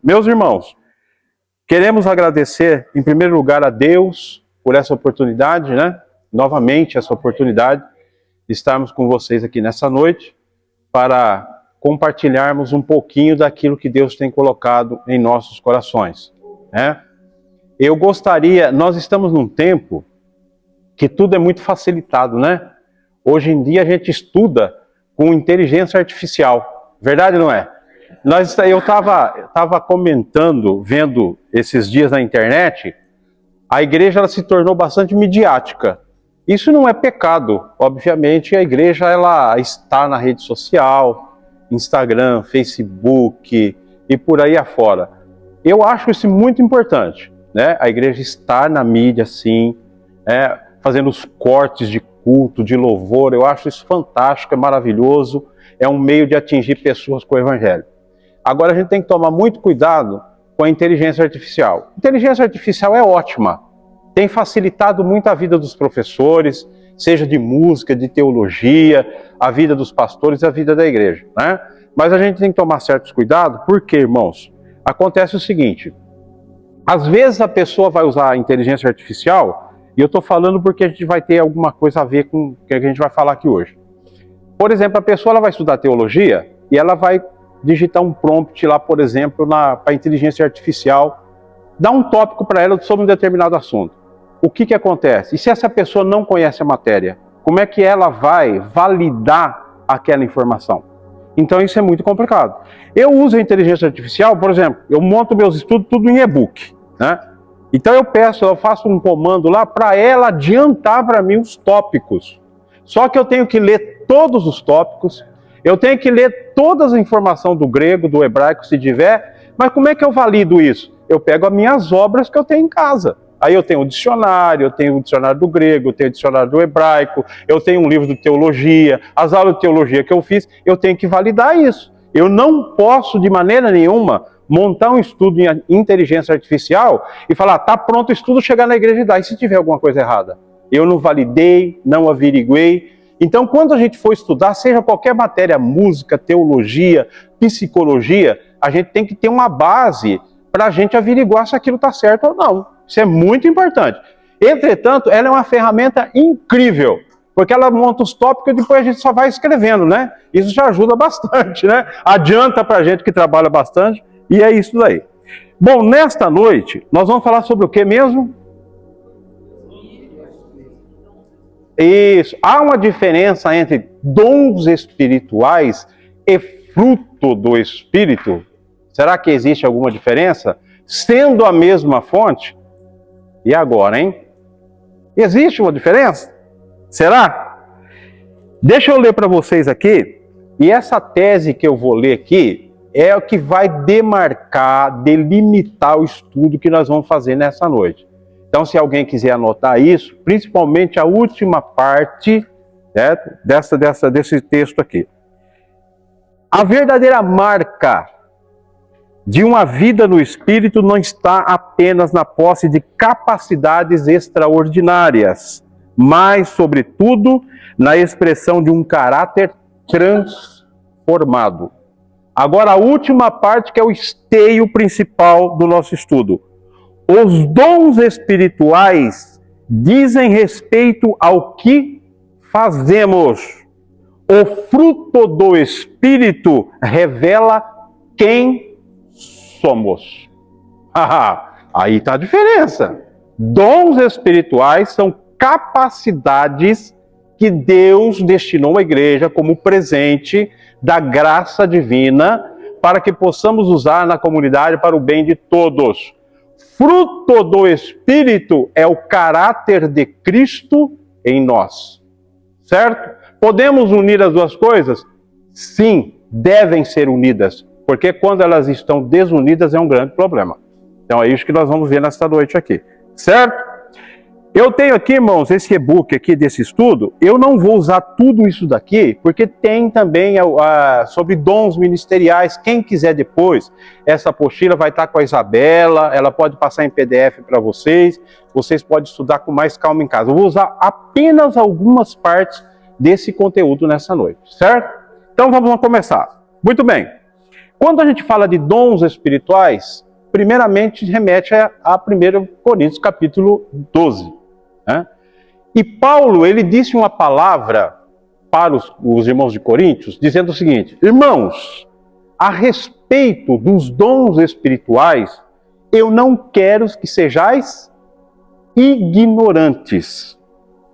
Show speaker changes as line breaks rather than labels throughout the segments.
Meus irmãos, queremos agradecer, em primeiro lugar, a Deus por essa oportunidade, né? Novamente, essa oportunidade de estarmos com vocês aqui nessa noite para compartilharmos um pouquinho daquilo que Deus tem colocado em nossos corações, né? Eu gostaria, nós estamos num tempo que tudo é muito facilitado, né? Hoje em dia a gente estuda com inteligência artificial, verdade ou não é? Eu estava comentando, vendo esses dias na internet, a igreja ela se tornou bastante midiática. Isso não é pecado, obviamente a igreja ela está na rede social, Instagram, Facebook e por aí afora. Eu acho isso muito importante, né? A igreja estar na mídia, sim, fazendo os cortes de culto, de louvor, eu acho isso fantástico, é maravilhoso, é um meio de atingir pessoas com o evangelho. Agora a gente tem que tomar muito cuidado com a inteligência artificial. Inteligência artificial é ótima, tem facilitado muito a vida dos professores, seja de música, de teologia, a vida dos pastores e a vida da igreja, né? Mas a gente tem que tomar certos cuidados, porque, irmãos, acontece o seguinte, às vezes a pessoa vai usar a inteligência artificial, e eu estou falando porque a gente vai ter alguma coisa a ver com o que a gente vai falar aqui hoje. Por exemplo, a pessoa ela vai estudar teologia e ela vai digitar um prompt lá, por exemplo, para a inteligência artificial, dar um tópico para ela sobre um determinado assunto. O que acontece? E se essa pessoa não conhece a matéria? Como é que ela vai validar aquela informação? Então isso é muito complicado. Eu uso a inteligência artificial, por exemplo, eu monto meus estudos tudo em e-book, né? Então eu faço um comando lá para ela adiantar para mim os tópicos. Só que eu tenho que ler todos os tópicos, eu tenho que ler todas as informações do grego, do hebraico, se tiver, mas como é que eu valido isso? Eu pego as minhas obras que eu tenho em casa. Aí eu tenho o dicionário do grego, eu tenho o dicionário do hebraico, eu tenho um livro de teologia, as aulas de teologia que eu fiz, eu tenho que validar isso. Eu não posso, de maneira nenhuma, montar um estudo em inteligência artificial e falar, tá pronto o estudo, chegar na igreja e dar. E se tiver alguma coisa errada? Eu não validei, não averiguei. Então, quando a gente for estudar, seja qualquer matéria, música, teologia, psicologia, a gente tem que ter uma base para a gente averiguar se aquilo está certo ou não. Isso é muito importante. Entretanto, ela é uma ferramenta incrível, porque ela monta os tópicos e depois a gente só vai escrevendo, né? Isso já ajuda bastante, né? Adianta para a gente que trabalha bastante, e é isso daí. Bom, nesta noite, nós vamos falar sobre o que mesmo? Isso. Há uma diferença entre dons espirituais e fruto do Espírito? Será que existe alguma diferença? Sendo a mesma fonte? E agora, hein? Existe uma diferença? Será? Deixa eu ler para vocês aqui, e essa tese que eu vou ler aqui é o que vai demarcar, delimitar o estudo que nós vamos fazer nessa noite. Então, se alguém quiser anotar isso, principalmente a última parte, né, desse texto aqui. A verdadeira marca de uma vida no Espírito não está apenas na posse de capacidades extraordinárias, mas, sobretudo, na expressão de um caráter transformado. Agora, a última parte, que é o esteio principal do nosso estudo. Os dons espirituais dizem respeito ao que fazemos. O fruto do Espírito revela quem somos. Aí está a diferença. Dons espirituais são capacidades que Deus destinou à igreja como presente da graça divina para que possamos usar na comunidade para o bem de todos. Fruto do Espírito é o caráter de Cristo em nós. Certo? Podemos unir as duas coisas? Sim, devem ser unidas, porque quando elas estão desunidas é um grande problema. Então é isso que nós vamos ver nesta noite aqui. Certo? Eu tenho aqui, irmãos, esse e-book aqui desse estudo. Eu não vou usar tudo isso daqui, porque tem também sobre dons ministeriais. Quem quiser depois, essa apostila vai estar com a Isabela, ela pode passar em PDF para vocês. Vocês podem estudar com mais calma em casa. Eu vou usar apenas algumas partes desse conteúdo nessa noite, certo? Então vamos começar. Muito bem. Quando a gente fala de dons espirituais, primeiramente remete a 1 Coríntios capítulo 12. Né? E Paulo, ele disse uma palavra para os irmãos de Coríntios, dizendo o seguinte: irmãos, a respeito dos dons espirituais, eu não quero que sejais ignorantes.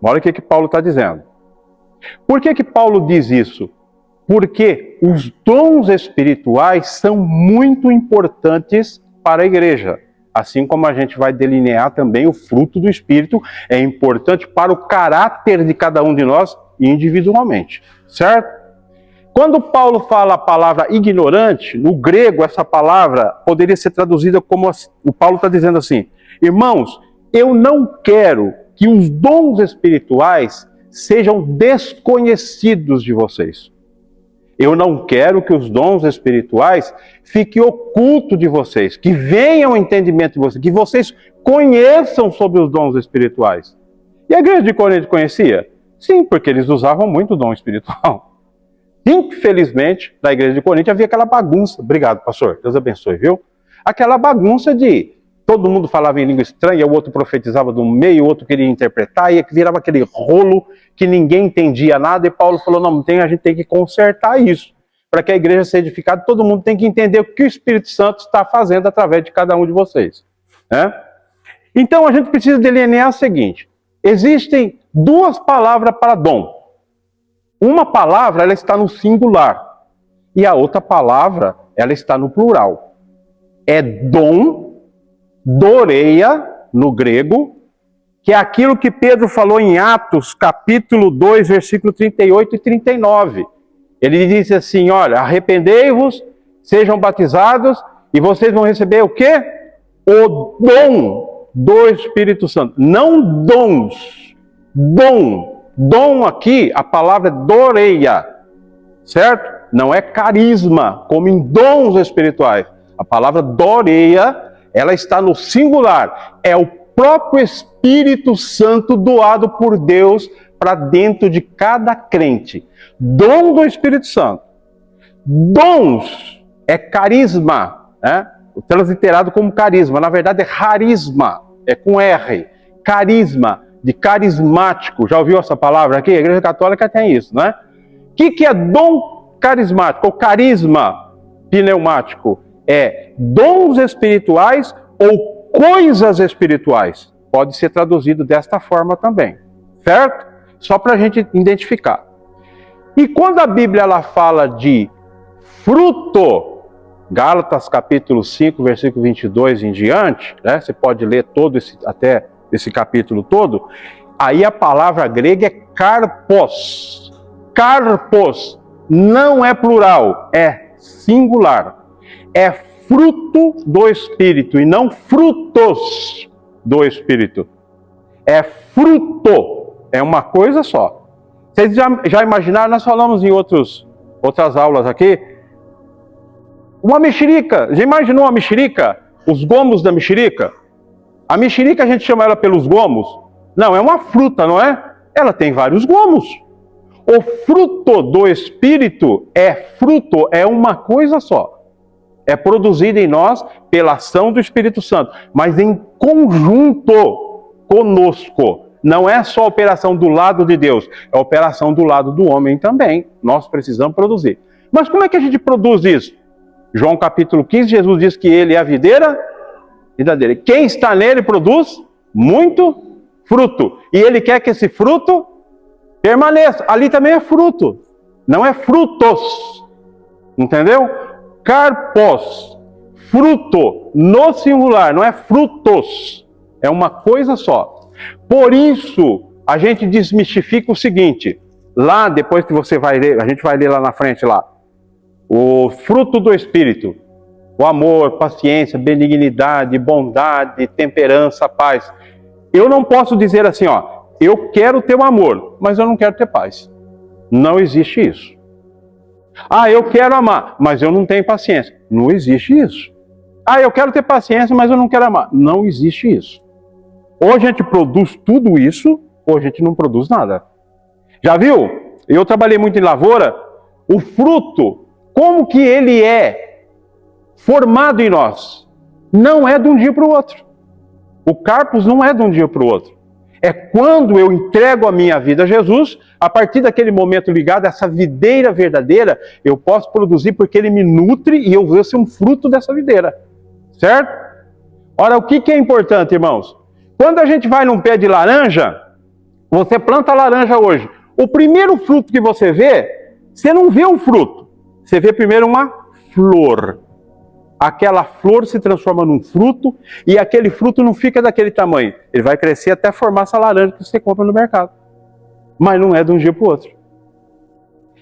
Olha o que Paulo está dizendo. Por que Paulo diz isso? Porque os dons espirituais são muito importantes para a igreja. Assim como a gente vai delinear também o fruto do Espírito, é importante para o caráter de cada um de nós individualmente, certo? Quando Paulo fala a palavra ignorante, no grego essa palavra poderia ser traduzida como, o Paulo está dizendo assim: irmãos, eu não quero que os dons espirituais sejam desconhecidos de vocês. Eu não quero que os dons espirituais fiquem ocultos de vocês, que venham ao entendimento de vocês, que vocês conheçam sobre os dons espirituais. E a igreja de Corinto conhecia? Sim, porque eles usavam muito o dom espiritual. Infelizmente, na igreja de Corinto havia aquela bagunça. Obrigado, pastor. Deus abençoe, viu? Aquela bagunça de todo mundo falava em língua estranha, o outro profetizava do meio, o outro queria interpretar, e virava aquele rolo que ninguém entendia nada, e Paulo falou: não, a gente tem que consertar isso. Para que a igreja seja edificada, todo mundo tem que entender o que o Espírito Santo está fazendo através de cada um de vocês. Né? Então a gente precisa delinear o seguinte: existem duas palavras para dom. Uma palavra, ela está no singular, e a outra palavra, ela está no plural. É dom, doreia, no grego, que é aquilo que Pedro falou em Atos, capítulo 2, versículo 38 e 39. Ele disse assim: olha, arrependei-vos, sejam batizados, e vocês vão receber o quê? O dom do Espírito Santo. Não dons, dom. Dom aqui, a palavra é doreia, certo? Não é carisma, como em dons espirituais. A palavra doreia, ela está no singular. É o próprio Espírito Santo doado por Deus para dentro de cada crente. Dom do Espírito Santo. Dons é carisma, né? Transliterado como carisma. Na verdade é carisma, é com R. Carisma, de carismático. Já ouviu essa palavra aqui? A Igreja Católica tem isso, né? O que é dom carismático? Ou carisma pneumático? É dons espirituais ou coisas espirituais. Pode ser traduzido desta forma também, certo? Só para a gente identificar. E quando a Bíblia ela fala de fruto, Gálatas capítulo 5, versículo 22 em diante, né? Você pode ler todo até esse capítulo todo, aí a palavra grega é karpos. Karpos não é plural, é singular. É fruto do Espírito e não frutos do Espírito. É fruto, é uma coisa só. Vocês já imaginaram, nós falamos em outras aulas aqui, uma mexerica. Já imaginou a mexerica? Os gomos da mexerica? A mexerica a gente chama ela pelos gomos? Não, é uma fruta, não é? Ela tem vários gomos. O fruto do Espírito é uma coisa só. É produzido em nós pela ação do Espírito Santo, mas em conjunto conosco. Não é só a operação do lado de Deus, é a operação do lado do homem também. Nós precisamos produzir. Mas como é que a gente produz isso? João capítulo 15, Jesus diz que ele é a videira verdadeira. Quem está nele produz muito fruto. E ele quer que esse fruto permaneça. Ali também é fruto, não é frutos. Entendeu? Karpos, fruto, no singular, não é frutos. É uma coisa só. Por isso, a gente desmistifica o seguinte. Lá, depois que você vai ler, a gente vai ler lá na frente lá. O fruto do Espírito. O amor, paciência, benignidade, bondade, temperança, paz. Eu não posso dizer assim, ó, eu quero ter o amor, mas eu não quero ter paz. Não existe isso. Ah, eu quero amar, mas eu não tenho paciência. Não existe isso. Ah, eu quero ter paciência, mas eu não quero amar. Não existe isso. Ou a gente produz tudo isso, ou a gente não produz nada. Já viu? Eu trabalhei muito em lavoura. O fruto, como que ele é formado em nós. Não é de um dia para o outro. O carpos não é de um dia para o outro. É quando eu entrego a minha vida a Jesus, a partir daquele momento ligado a essa videira verdadeira, eu posso produzir porque ele me nutre e eu vou ser um fruto dessa videira. Certo? Ora, o que é importante, irmãos? Quando a gente vai num pé de laranja, você planta a laranja hoje. O primeiro fruto que você vê, você não vê o fruto. Você vê primeiro uma flor. Aquela flor se transforma num fruto e aquele fruto não fica daquele tamanho. Ele vai crescer até formar essa laranja que você compra no mercado. Mas não é de um dia para o outro.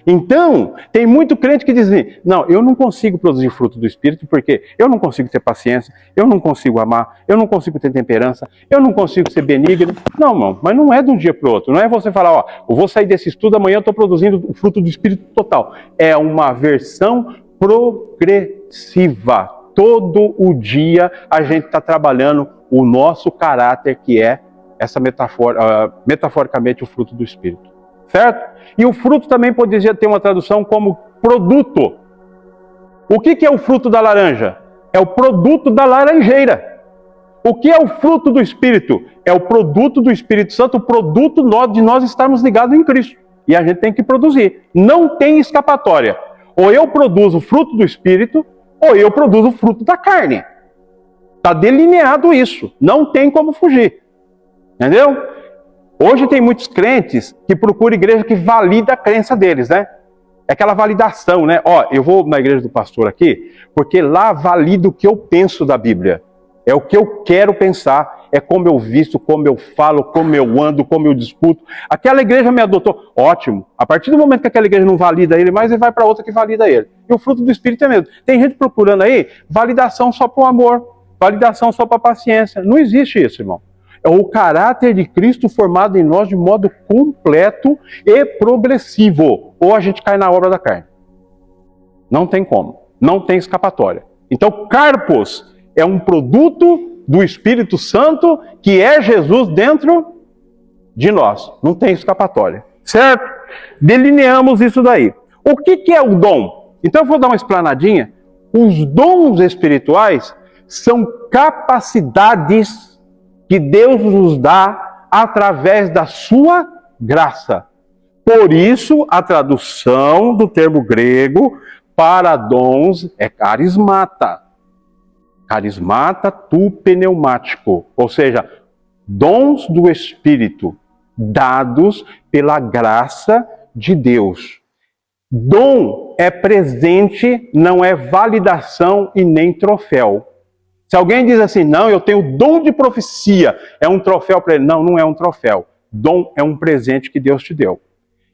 Então, tem muito crente que diz assim, não, eu não consigo produzir fruto do Espírito porque eu não consigo ter paciência, eu não consigo amar, eu não consigo ter temperança, eu não consigo ser benigno. Não, irmão, mas não é de um dia para o outro. Não é você falar, ó, eu vou sair desse estudo, amanhã eu estou produzindo o fruto do Espírito total. É uma versão progressiva. Todo o dia a gente está trabalhando o nosso caráter, que é essa metaforicamente o fruto do Espírito. Certo? E o fruto também poderia ter uma tradução como produto. O que é o fruto da laranja? É o produto da laranjeira. O que é o fruto do Espírito? É o produto do Espírito Santo, o produto de nós estarmos ligados em Cristo. E a gente tem que produzir. Não tem escapatória. Ou eu produzo o fruto do Espírito, ou eu produzo o fruto da carne. Está delineado isso. Não tem como fugir. Entendeu? Hoje tem muitos crentes que procuram igreja que valida a crença deles, né? É aquela validação, né? Ó, eu vou na igreja do pastor aqui, porque lá valida o que eu penso da Bíblia. É o que eu quero pensar, é como eu visto, como eu falo, como eu ando, como eu discuto. Aquela igreja me adotou. Ótimo. A partir do momento que aquela igreja não valida ele mais, ele vai para outra que valida ele. E o fruto do Espírito é mesmo. Tem gente procurando aí validação só para o amor, validação só para a paciência. Não existe isso, irmão. É o caráter de Cristo formado em nós de modo completo e progressivo. Ou a gente cai na obra da carne. Não tem como. Não tem escapatória. Então, carpos é um produto do Espírito Santo que é Jesus dentro de nós. Não tem escapatória. Certo? Delineamos isso daí. O que é o dom? Então, eu vou dar uma explanadinha. Os dons espirituais são capacidades que Deus nos dá através da sua graça. Por isso, a tradução do termo grego para dons é carismata. Carismata tu pneumático, ou seja, dons do Espírito dados pela graça de Deus. Dom é presente, não é validação e nem troféu. Se alguém diz assim, não, eu tenho dom de profecia, é um troféu para ele. Não, não é um troféu. Dom é um presente que Deus te deu.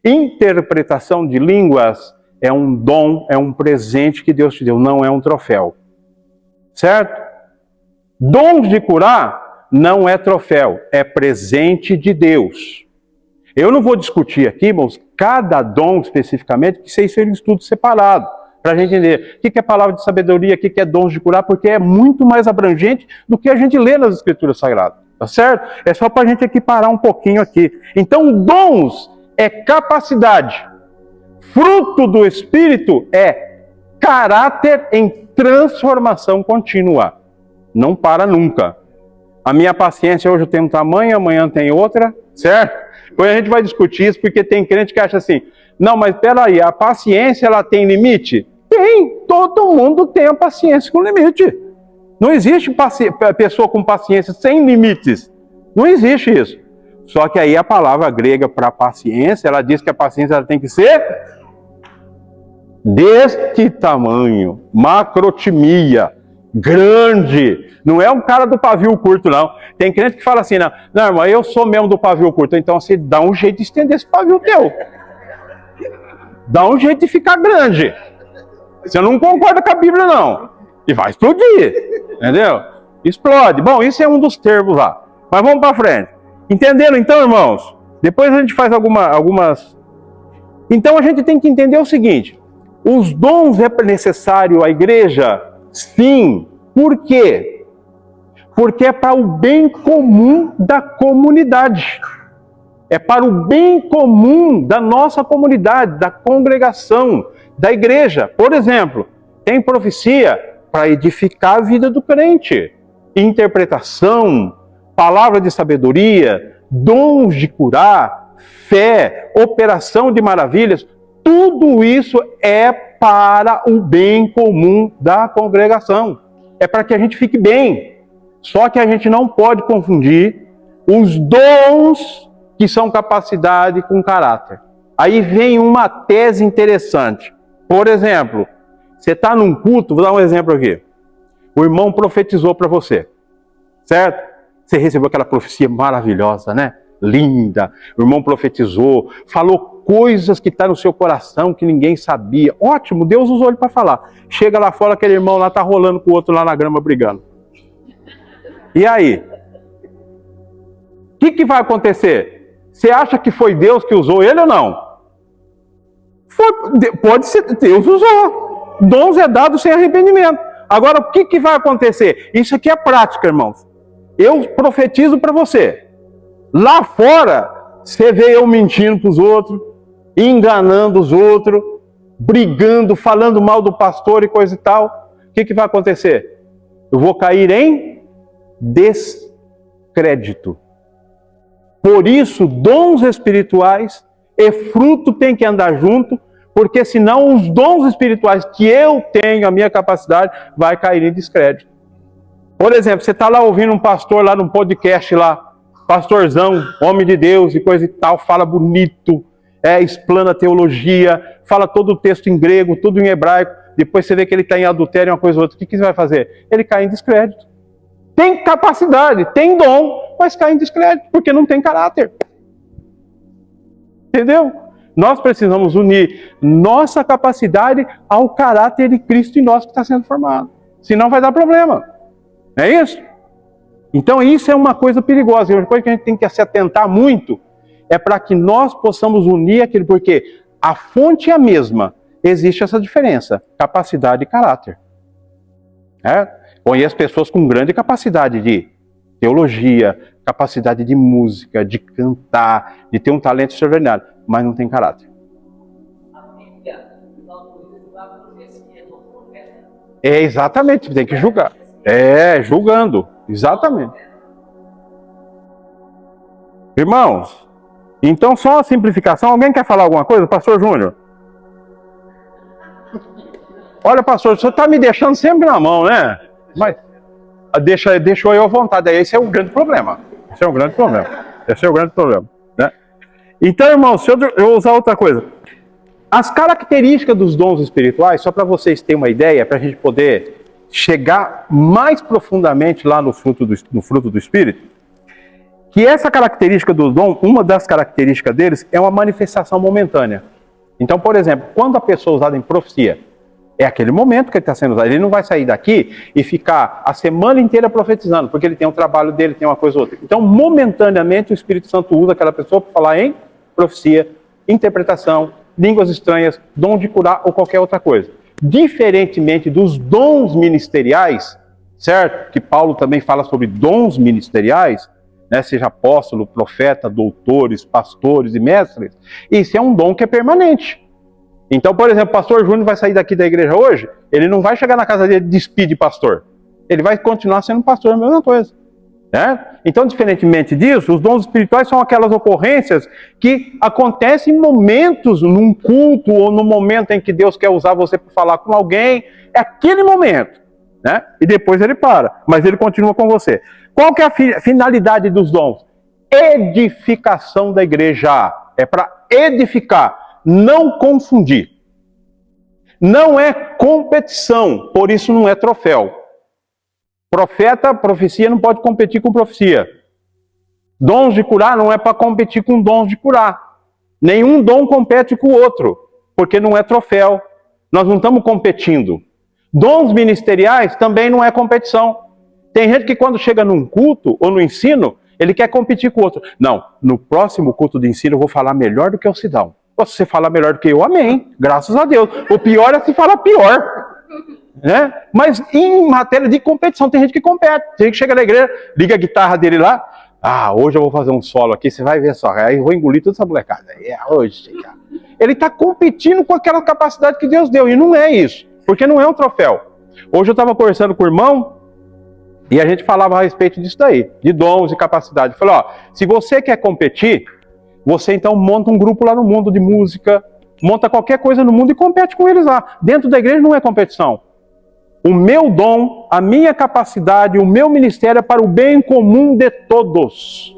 Interpretação de línguas é um dom, é um presente que Deus te deu, não é um troféu. Certo? Dons de curar não é troféu, é presente de Deus. Eu não vou discutir aqui, irmãos, cada dom especificamente, que isso é um estudo separado. Para a gente entender o que é palavra de sabedoria, o que é dons de curar, porque é muito mais abrangente do que a gente lê nas Escrituras Sagradas, tá certo? É só para a gente parar um pouquinho aqui. Então, dons é capacidade. Fruto do Espírito é caráter em transformação contínua. Não para nunca. A minha paciência hoje tem um tamanho, amanhã tem outra, certo? Depois a gente vai discutir isso, porque tem crente que acha assim, não, mas peraí, a paciência ela tem limite? Tem, todo mundo tem a paciência com limite. Não existe pessoa com paciência sem limites. Não existe isso. Só que aí a palavra grega para paciência, ela diz que a paciência ela tem que ser deste tamanho, macrotimia, grande. Não é um cara do pavio curto, não. Tem crente que fala assim, não, irmão, eu sou mesmo do pavio curto. Então você dá um jeito de estender esse pavio teu. Dá um jeito de ficar grande. Você não concorda com a Bíblia, não. E vai explodir. Entendeu? Explode. Bom, isso é um dos termos lá. Mas vamos para frente. Entenderam então, irmãos? Depois a gente faz algumas... Então a gente tem que entender o seguinte. Os dons é necessário à igreja? Sim. Por quê? Porque é para o bem comum da comunidade. É para o bem comum da nossa comunidade, da congregação, da igreja. Por exemplo, tem profecia, para edificar a vida do crente. Interpretação, palavra de sabedoria, dons de curar, fé, operação de maravilhas, tudo isso é para o bem comum da congregação. É para que a gente fique bem. Só que a gente não pode confundir os dons que são capacidade com caráter. Aí vem uma tese interessante. Por exemplo, você está num culto, vou dar um exemplo aqui. O irmão profetizou para você, certo? Você recebeu aquela profecia maravilhosa, né? Linda. O irmão profetizou, falou coisas que estão no seu coração que ninguém sabia. Ótimo, Deus usou ele para falar. Chega lá fora, aquele irmão lá está rolando com o outro lá na grama brigando. E aí? O que vai acontecer? Você acha que foi Deus que usou ele ou não? Pode ser, Deus usou. Dons é dado sem arrependimento. Agora, o que vai acontecer? Isso aqui é prática, irmãos. Eu profetizo para você. Lá fora, você vê eu mentindo para os outros, enganando os outros, brigando, falando mal do pastor e coisa e tal. O que vai acontecer? Eu vou cair em descrédito. Por isso, dons espirituais e fruto tem que andar junto, porque senão os dons espirituais que eu tenho, a minha capacidade, vai cair em descrédito. Por exemplo, você está lá ouvindo um pastor lá num podcast lá, pastorzão, homem de Deus e coisa e tal, fala bonito, explana a teologia, fala todo o texto em grego, tudo em hebraico, depois você vê que ele está em adultério, uma coisa ou outra, o que você vai fazer? Ele cai em descrédito. Tem capacidade, tem dom, mas cai em descrédito, porque não tem caráter. Entendeu? Nós precisamos unir nossa capacidade ao caráter de Cristo em nós que está sendo formado. Senão vai dar problema. Não é isso? Então isso é uma coisa perigosa. E uma coisa que a gente tem que se atentar muito é para que nós possamos unir aquilo, porque a fonte é a mesma. Existe essa diferença, capacidade e caráter. Conheço pessoas com grande capacidade de teologia, capacidade de música, de cantar, de ter um talento extraordinário, mas não tem caráter. É exatamente, tem que julgar. Julgando, exatamente. Irmãos, então só uma simplificação. Alguém quer falar alguma coisa? Pastor Júnior? Olha, pastor, o senhor está me deixando sempre na mão, né? Mas deixou eu à vontade. Esse é um grande problema. Esse é um grande problema. Né? Então, irmãos, se eu vou usar outra coisa. As características dos dons espirituais, só para vocês terem uma ideia, para a gente poder chegar mais profundamente lá no fruto do Espírito, que essa característica do dom, uma das características deles é uma manifestação momentânea. Então, por exemplo, quando a pessoa é usada em profecia, é aquele momento que ele está sendo usado. Ele não vai sair daqui e ficar a semana inteira profetizando, porque ele tem um trabalho dele, tem uma coisa ou outra. Então, momentaneamente, o Espírito Santo usa aquela pessoa para falar em profecia, interpretação, línguas estranhas, dom de curar ou qualquer outra coisa. Diferentemente dos dons ministeriais, certo? Que Paulo também fala sobre dons ministeriais, né? Seja apóstolo, profeta, doutores, pastores e mestres. Isso é um dom que é permanente. Então, por exemplo, o pastor Júnior vai sair daqui da igreja hoje, ele não vai chegar na casa dele e despedir pastor. Ele vai continuar sendo pastor, a mesma coisa. Né? Então, diferentemente disso, os dons espirituais são aquelas ocorrências que acontecem em momentos, num culto ou no momento em que Deus quer usar você para falar com alguém. É aquele momento. Né? E depois ele para, mas ele continua com você. Qual que é a finalidade dos dons? Edificação da igreja. É para edificar. Não confundir. Não é competição, por isso não é troféu. Profecia não pode competir com profecia. Dons de curar não é para competir com dons de curar. Nenhum dom compete com o outro, porque não é troféu. Nós não estamos competindo. Dons ministeriais também não é competição. Tem gente que quando chega num culto ou no ensino, ele quer competir com o outro. Não, no próximo culto de ensino eu vou falar melhor do que o Sidão. Se você falar melhor do que eu, amém. Graças a Deus. O pior é se falar pior. Né? Mas em matéria de competição, tem gente que compete. Tem gente que chega na igreja, liga a guitarra dele lá. Hoje eu vou fazer um solo aqui, você vai ver só. Aí eu vou engolir toda essa molecada. Hoje. Ele está competindo com aquela capacidade que Deus deu. E não é isso. Porque não é um troféu. Hoje eu estava conversando com o irmão e a gente falava a respeito disso daí, de dons e capacidade. Eu falei, ó, se você quer competir, você então monta um grupo lá no mundo de música, monta qualquer coisa no mundo e compete com eles lá. Dentro da igreja não é competição. O meu dom, a minha capacidade, o meu ministério é para o bem comum de todos.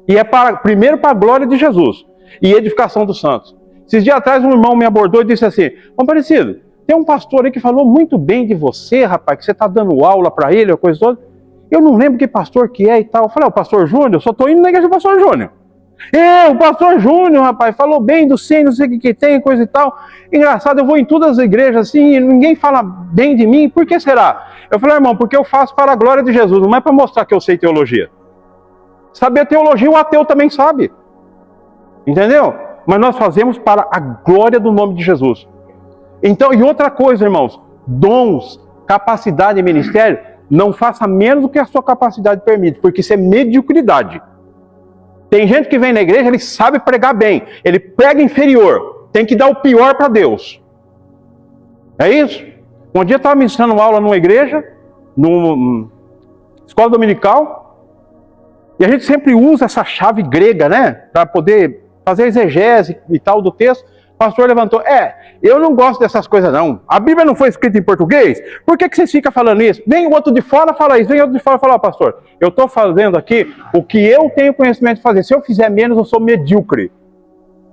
E é primeiro para a glória de Jesus e edificação dos santos. Esses dias atrás um irmão me abordou e disse assim, Aparecido, tem um pastor aí que falou muito bem de você, rapaz, que você está dando aula para ele, a coisa toda. Eu não lembro que pastor que é e tal. Eu falei, o pastor Júnior, eu só estou indo na igreja do pastor Júnior. O pastor Júnior, rapaz, falou bem do não sei o que tem, coisa e tal. Engraçado, eu vou em todas as igrejas assim, e ninguém fala bem de mim, por que será? Eu falei, irmão, porque eu faço para a glória de Jesus, não é para mostrar que eu sei teologia. Saber teologia, o ateu também sabe. Entendeu? Mas nós fazemos para a glória do nome de Jesus. Então, e outra coisa, irmãos, dons, capacidade e ministério, não faça menos do que a sua capacidade permite, porque isso é mediocridade. Tem gente que vem na igreja, ele sabe pregar bem, ele prega inferior, tem que dar o pior para Deus. É isso? Um dia eu estava ministrando aula numa igreja, numa escola dominical, e a gente sempre usa essa chave grega, né, para poder fazer exegese e tal do texto. O pastor levantou, eu não gosto dessas coisas não. A Bíblia não foi escrita em português? Por que vocês ficam falando isso? Vem o outro de fora fala isso, vem outro de fora fala, pastor, eu estou fazendo aqui o que eu tenho conhecimento de fazer. Se eu fizer menos, eu sou medíocre.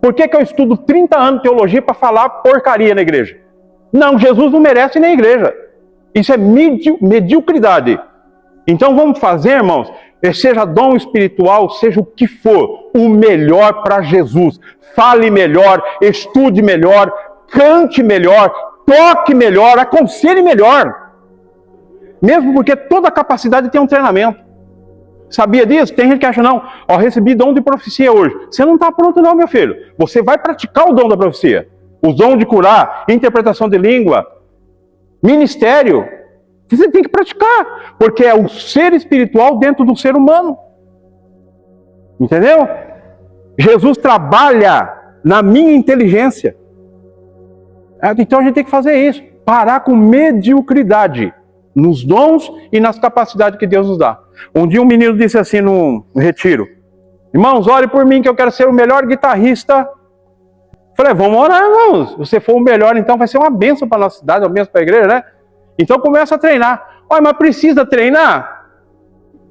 Por que eu estudo 30 anos de teologia para falar porcaria na igreja? Não, Jesus não merece nem igreja. Isso é mediocridade. Então vamos fazer, irmãos, seja dom espiritual, seja o que for, o melhor para Jesus. Fale melhor, estude melhor, cante melhor, toque melhor, aconselhe melhor. Mesmo porque toda capacidade tem um treinamento. Sabia disso? Tem gente que acha, não, recebi dom de profecia hoje. Você não está pronto não, meu filho. Você vai praticar o dom da profecia. O dom de curar, interpretação de língua, ministério. Você tem que praticar, porque é o ser espiritual dentro do ser humano. Entendeu? Jesus trabalha na minha inteligência. Então a gente tem que fazer isso. Parar com mediocridade nos dons e nas capacidades que Deus nos dá. Um dia um menino disse assim num retiro, irmãos, ore por mim que eu quero ser o melhor guitarrista. Falei, vamos orar, irmãos. Se você for o melhor, então vai ser uma bênção para a nossa cidade, uma bênção para a igreja, né? Então começa a treinar. Mas precisa treinar?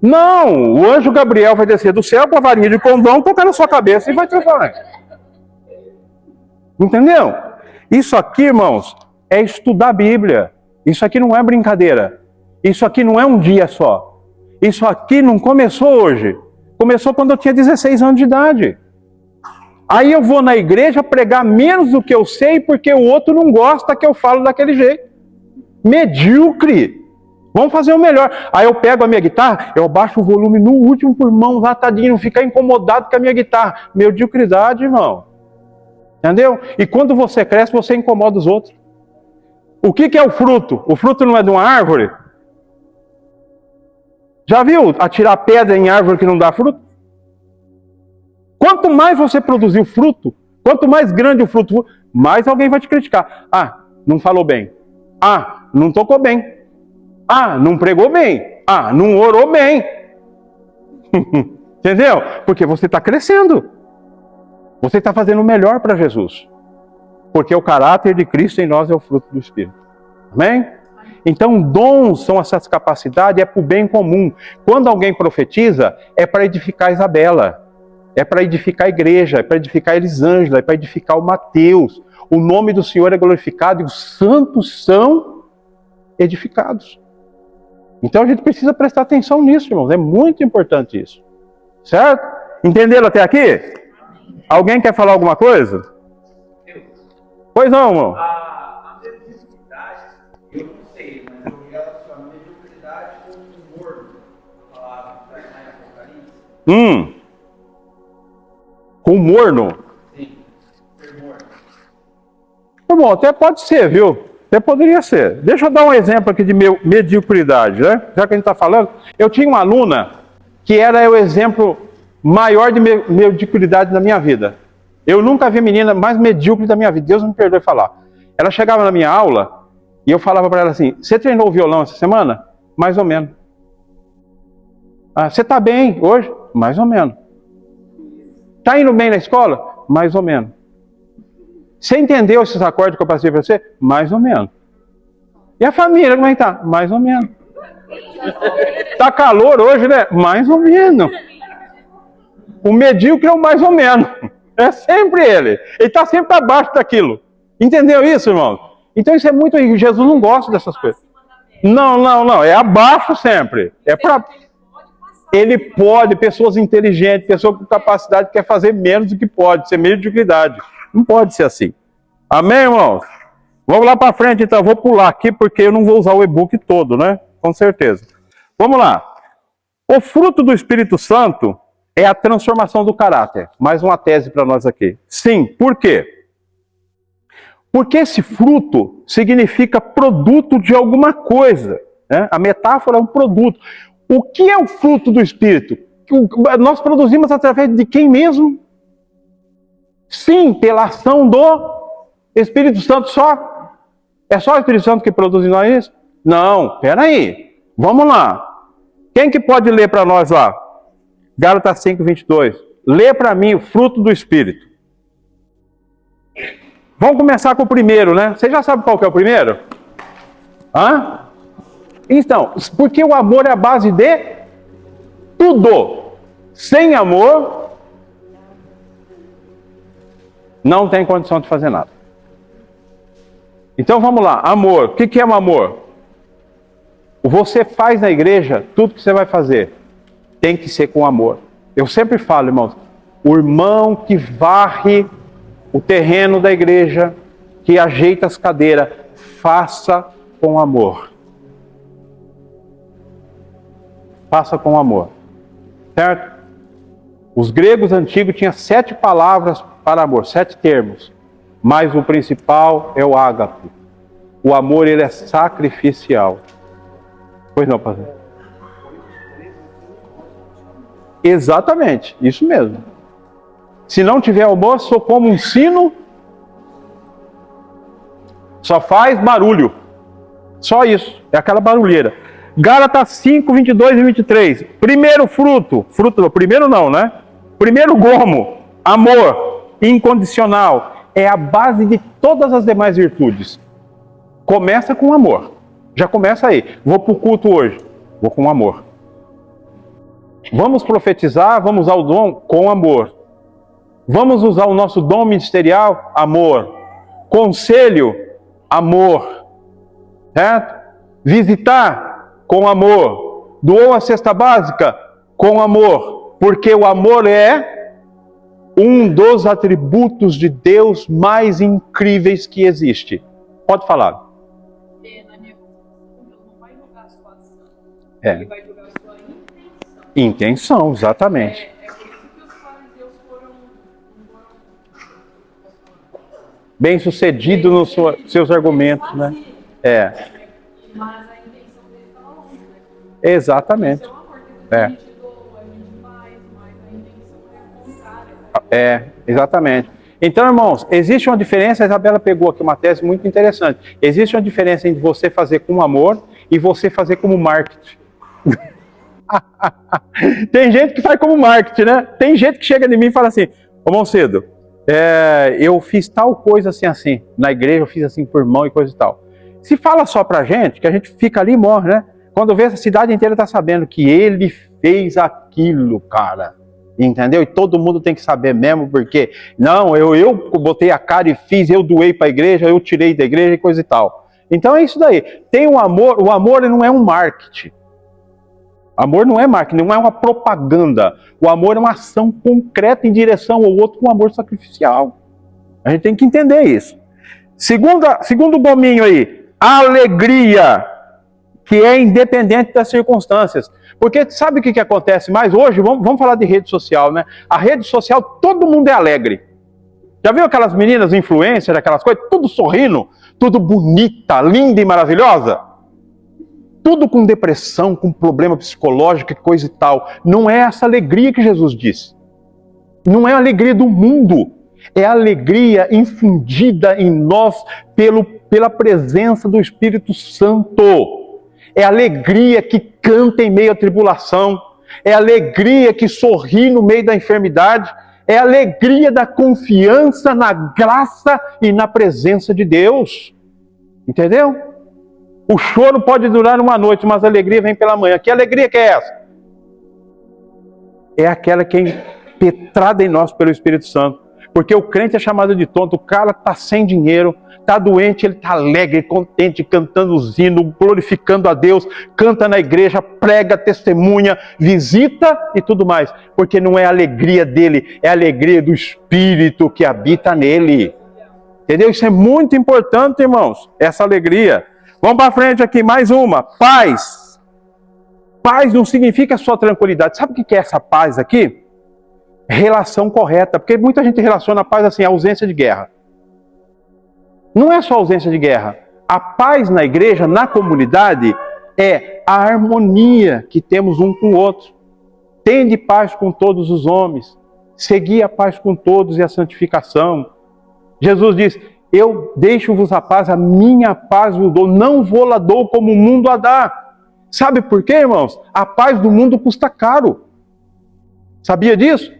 Não, o anjo Gabriel vai descer do céu com a varinha de condão, tocar na sua cabeça e vai transformar. Entendeu? Isso aqui, irmãos, é estudar a Bíblia. Isso aqui não é brincadeira. Isso aqui não é um dia só. Isso aqui não começou hoje. Começou quando eu tinha 16 anos de idade. Aí eu vou na igreja pregar menos do que eu sei porque o outro não gosta que eu falo daquele jeito. Medíocre. Vamos fazer o melhor. Aí eu pego a minha guitarra, eu baixo o volume no último por mão, lá tadinho, não ficar incomodado com a minha guitarra. Mediocridade, irmão. Entendeu? E quando você cresce, você incomoda os outros. O que é o fruto? O fruto não é de uma árvore? Já viu atirar pedra em árvore que não dá fruto? Quanto mais você produzir o fruto, quanto mais grande o fruto, mais alguém vai te criticar. Não falou bem. Não tocou bem. Não pregou bem. Não orou bem. Entendeu? Porque você está crescendo. Você está fazendo o melhor para Jesus. Porque o caráter de Cristo em nós é o fruto do Espírito. Amém? Então, dons são essas capacidades, é para o bem comum. Quando alguém profetiza, é para edificar a Isabela. É para edificar a igreja, é para edificar a Elisângela, é para edificar o Mateus. O nome do Senhor é glorificado e os santos são edificados. Então a gente precisa prestar atenção nisso, irmãos. É muito importante isso. Certo? Entenderam até aqui? Alguém quer falar alguma coisa? Pois não, irmão.
A mediocridade, eu não sei, mas eu relaciono a mediocridade com o morno. A palavra que está em Apocalipse.
Com morno?
Sim, ser morno.
Bom, até pode ser, viu? Até poderia ser. Deixa eu dar um exemplo aqui de mediocridade, né? Já que a gente está falando. Eu tinha uma aluna que era o exemplo maior de mediocridade na minha vida. Eu nunca vi menina mais medíocre da minha vida. Deus me perdoe falar. Ela chegava na minha aula E eu falava para ela assim, você treinou violão essa semana? Mais ou menos. Ah, você está bem hoje? Mais ou menos. Está indo bem na escola? Mais ou menos. Você entendeu esses acordes que eu passei para você? Mais ou menos. E a família, como é que tá? Mais ou menos. Tá calor hoje, né? Mais ou menos. O medíocre é o mais ou menos. É sempre ele. Ele está sempre abaixo daquilo. Entendeu isso, irmão? Então isso é muito... Jesus não gosta dessas coisas. Não. É abaixo sempre. É para... Ele pode, pessoas inteligentes, pessoas com capacidade, quer fazer menos do que pode, ser mediocridade. Não pode ser assim. Amém, irmãos? Vamos lá para frente, então. Eu vou pular aqui, porque eu não vou usar o e-book todo, né? Com certeza. Vamos lá. O fruto do Espírito Santo é a transformação do caráter. Mais uma tese para nós aqui. Sim, por quê? Porque esse fruto significa produto de alguma coisa. Né? A metáfora é um produto. O que é o fruto do Espírito? Nós produzimos através de quem mesmo? Sim, pela ação do Espírito Santo só. É só o Espírito Santo que produz em nós isso? Não, peraí. Vamos lá. Quem que pode ler para nós lá? Gálatas 5:22. Lê para mim o fruto do Espírito. Vamos começar com o primeiro, né? Você já sabe qual que é o primeiro? Hã? Então, porque o amor é a base de tudo. Sem amor, não tem condição de fazer nada. Então vamos lá, amor. O que é um amor? Você faz na igreja, tudo que você vai fazer tem que ser com amor. Eu sempre falo, irmãos, o irmão que varre o terreno da igreja, que ajeita as cadeiras, faça com amor. Faça com amor. Certo? Os gregos antigos tinham 7 palavras para amor, 7 termos. Mas o principal é o ágape. O amor, ele é sacrificial. Pois não, pastor? Exatamente, isso mesmo. Se não tiver amor, sou como um sino, só faz barulho. Só isso, é aquela barulheira. Gálatas 5, 22 e 23. Primeiro fruto, primeiro não, né? Primeiro gomo, amor incondicional. É a base de todas as demais virtudes. Começa com amor. Já começa aí. Vou para o culto hoje. Vou com amor. Vamos profetizar, vamos usar o dom com amor. Vamos usar o nosso dom ministerial? Amor. Conselho? Amor. Certo? Visitar? Com amor. Doou a cesta básica? Com amor. Porque o amor é um dos atributos de Deus mais incríveis que existe. Pode falar.
Na minha concepção, Deus não vai julgar a sua ação.
É.
Ele vai julgar a sua intenção.
Intenção, exatamente.
É por isso que os fariseus foram
Bem sucedido nos seus argumentos, né? É.
Mas a intenção deles estava longe, né?
Exatamente.
Isso é um amor que a gente doa, a gente faz, mas a intenção é contrária.
É, exatamente. Então, irmãos, existe uma diferença, a Isabela pegou aqui uma tese muito interessante. Existe uma diferença entre você fazer com amor e você fazer como marketing. Tem gente que faz como marketing, né? Tem gente que chega em mim e fala assim, ô Moncedo, eu fiz tal coisa assim, na igreja eu fiz assim por irmão e coisa e tal. Se fala só pra gente, que a gente fica ali e morre, né? Quando vê, a cidade inteira tá sabendo que ele fez aquilo, cara. Entendeu? E todo mundo tem que saber mesmo, porque não, eu botei a cara e fiz, eu doei para a igreja, eu tirei da igreja e coisa e tal. Então é isso daí. Tem o amor não é um marketing. Amor não é marketing, não é uma propaganda. O amor é uma ação concreta em direção ao outro com amor sacrificial. A gente tem que entender isso. Segundo gominho aí, alegria, que é independente das circunstâncias. Porque sabe o que acontece mais hoje? Vamos falar de rede social, né? A rede social, todo mundo é alegre. Já viu aquelas meninas influencers, aquelas coisas? Tudo sorrindo, tudo bonita, linda e maravilhosa. Tudo com depressão, com problema psicológico e coisa e tal. Não é essa alegria que Jesus disse. Não é a alegria do mundo. É alegria infundida em nós pela presença do Espírito Santo. É alegria que canta em meio à tribulação. É alegria que sorri no meio da enfermidade. É alegria da confiança na graça e na presença de Deus. Entendeu? O choro pode durar uma noite, mas a alegria vem pela manhã. Que alegria que é essa? É aquela que é impetrada em nós pelo Espírito Santo. Porque o crente é chamado de tonto. O cara está sem dinheiro, está doente, ele está alegre, contente, cantando os hinos, glorificando a Deus, canta na igreja, prega, testemunha, visita e tudo mais. Porque não é a alegria dele, é a alegria do Espírito que habita nele. Entendeu? Isso é muito importante, irmãos, essa alegria. Vamos para frente aqui, mais uma. Paz. Paz não significa só tranquilidade. Sabe o que é essa paz aqui? Relação correta, porque muita gente relaciona a paz assim, a ausência de guerra. Não é só ausência de guerra. A paz na igreja, na comunidade, é a harmonia que temos um com o outro. Tende paz com todos os homens. Segui a paz com todos e a santificação. Jesus diz, eu deixo-vos a paz, a minha paz vos dou, não vou lá dou como o mundo a dá. Sabe por quê, irmãos? A paz do mundo custa caro. Sabia disso?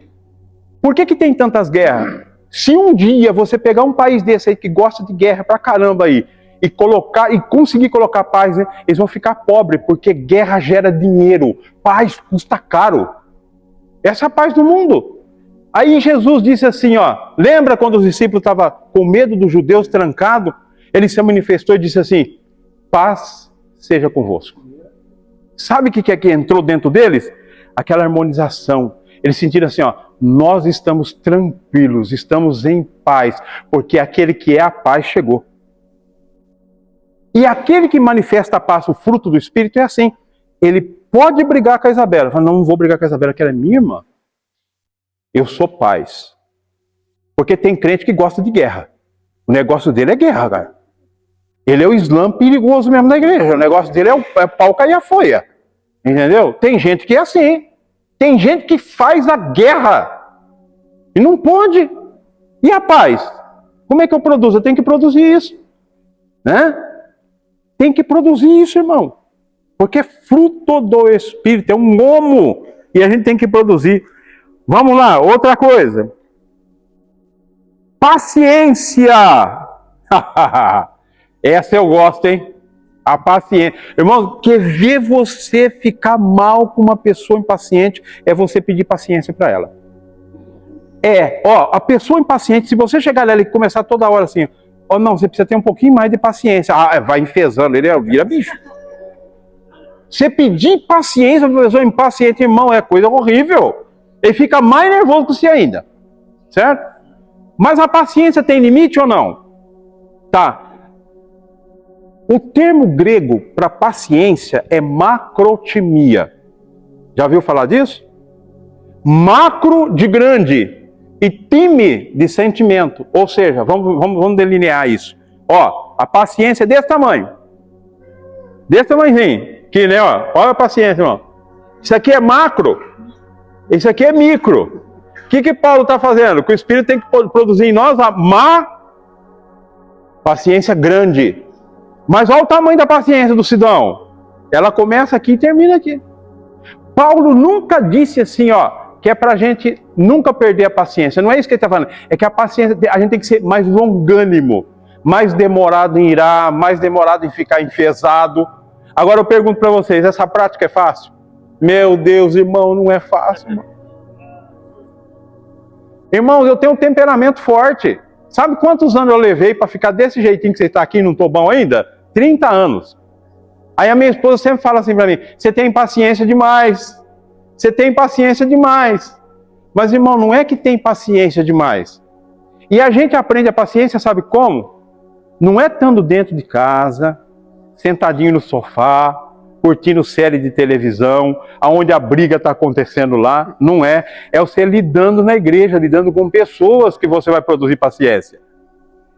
Por que tem tantas guerras? Se um dia você pegar um país desse aí que gosta de guerra pra caramba aí e conseguir colocar paz, né, eles vão ficar pobres, porque guerra gera dinheiro, paz custa caro. Essa é a paz do mundo. Aí Jesus disse assim, ó, lembra quando os discípulos estavam com medo dos judeus trancados? Ele se manifestou e disse assim, paz seja convosco. Sabe o que é que entrou dentro deles? Aquela harmonização. Eles sentiram assim, ó, nós estamos tranquilos, estamos em paz, porque aquele que é a paz chegou. E aquele que manifesta a paz, o fruto do Espírito, é assim. Ele pode brigar com a Isabela. Fala, não vou brigar com a Isabela, que ela é minha irmã. Eu sou paz. Porque tem crente que gosta de guerra. O negócio dele é guerra, cara. Ele é o Islã perigoso mesmo na igreja. O negócio dele é pau cair a folha. Entendeu? Tem gente que é assim. Tem gente que faz a guerra. E não pode. E a paz? Como é que eu produzo? Eu tenho que produzir isso. Né? Tem que produzir isso, irmão. Porque é fruto do Espírito. É um homo. E a gente tem que produzir. Vamos lá, outra coisa. Paciência. Essa eu gosto, hein? A paciência. Irmão, quer ver você ficar mal com uma pessoa impaciente, é você pedir paciência para ela. A pessoa impaciente, se você chegar nela e começar toda hora assim, não, você precisa ter um pouquinho mais de paciência. Vai enfesando, ele vira bicho. Você pedir paciência para uma pessoa impaciente, irmão, é coisa horrível. Ele fica mais nervoso que você ainda. Certo? Mas a paciência tem limite ou não? Tá. O termo grego para paciência é macrotimia. Já ouviu falar disso? Macro de grande e time de sentimento. Ou seja, vamos delinear isso. A paciência é desse tamanho. Desse tamanhozinho. Aqui, né? Olha a paciência, irmão. Isso aqui é macro. Isso aqui é micro. O que Paulo está fazendo? Que o Espírito tem que produzir em nós a paciência grande. Mas olha o tamanho da paciência do Sidão. Ela começa aqui e termina aqui. Paulo nunca disse assim, que é pra gente nunca perder a paciência. Não é isso que ele está falando. É que a paciência, a gente tem que ser mais longânimo, mais demorado em irar, mais demorado em ficar enfesado. Agora eu pergunto para vocês, essa prática é fácil? Meu Deus, irmão, não é fácil, irmão. Irmãos, eu tenho um temperamento forte. Sabe quantos anos eu levei para ficar desse jeitinho que você está aqui e não estou bom ainda? 30 anos. Aí a minha esposa sempre fala assim para mim, você tem paciência demais. Você tem paciência demais. Mas, irmão, não é que tem paciência demais. E a gente aprende a paciência, sabe como? Não é estando dentro de casa, sentadinho no sofá, curtindo série de televisão, aonde a briga está acontecendo lá. Não é. É você lidando na igreja, lidando com pessoas que você vai produzir paciência.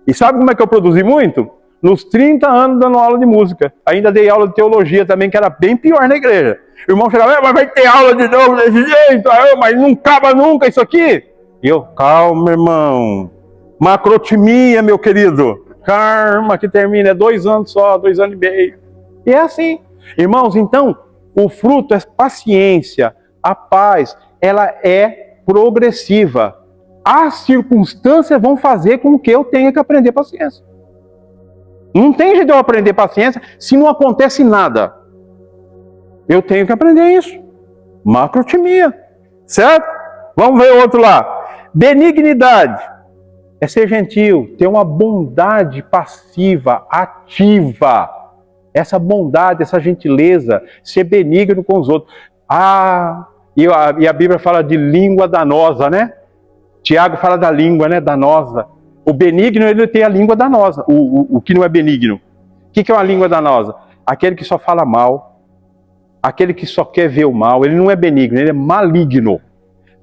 E sabe como é que eu produzi muito? Nos 30 anos dando aula de música. Ainda dei aula de teologia também, que era bem pior na igreja. O irmão chegava, mas vai ter aula de novo desse jeito, mas não acaba nunca isso aqui. E eu, calma, irmão. Macrotimia, meu querido. Karma que termina, é 2 anos só, 2 anos e meio. E é assim. Irmãos, então, o fruto é paciência, a paz, ela é progressiva. As circunstâncias vão fazer com que eu tenha que aprender paciência. Não tem jeito de eu aprender paciência se não acontece nada. Eu tenho que aprender isso. Macrotimia. Certo? Vamos ver outro lá. Benignidade. É ser gentil, ter uma bondade passiva, ativa. Essa bondade, essa gentileza, ser benigno com os outros. E a Bíblia fala de língua danosa, né? Tiago fala da língua, né? Danosa. O benigno, ele tem a língua danosa. O que não é benigno. O que é uma língua danosa? Aquele que só fala mal. Aquele que só quer ver o mal. Ele não é benigno, ele é maligno.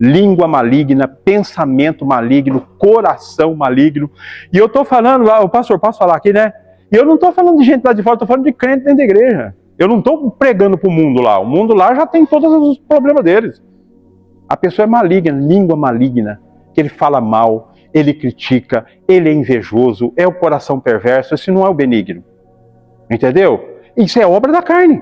Língua maligna, pensamento maligno, coração maligno. E eu estou falando, o pastor, posso falar aqui, né? E eu não estou falando de gente lá de fora, estou falando de crente dentro da igreja. Eu não estou pregando para o mundo lá. O mundo lá já tem todos os problemas deles. A pessoa é maligna, língua maligna, que ele fala mal, ele critica, ele é invejoso, é o coração perverso, esse não é o benigno. Entendeu? Isso é obra da carne.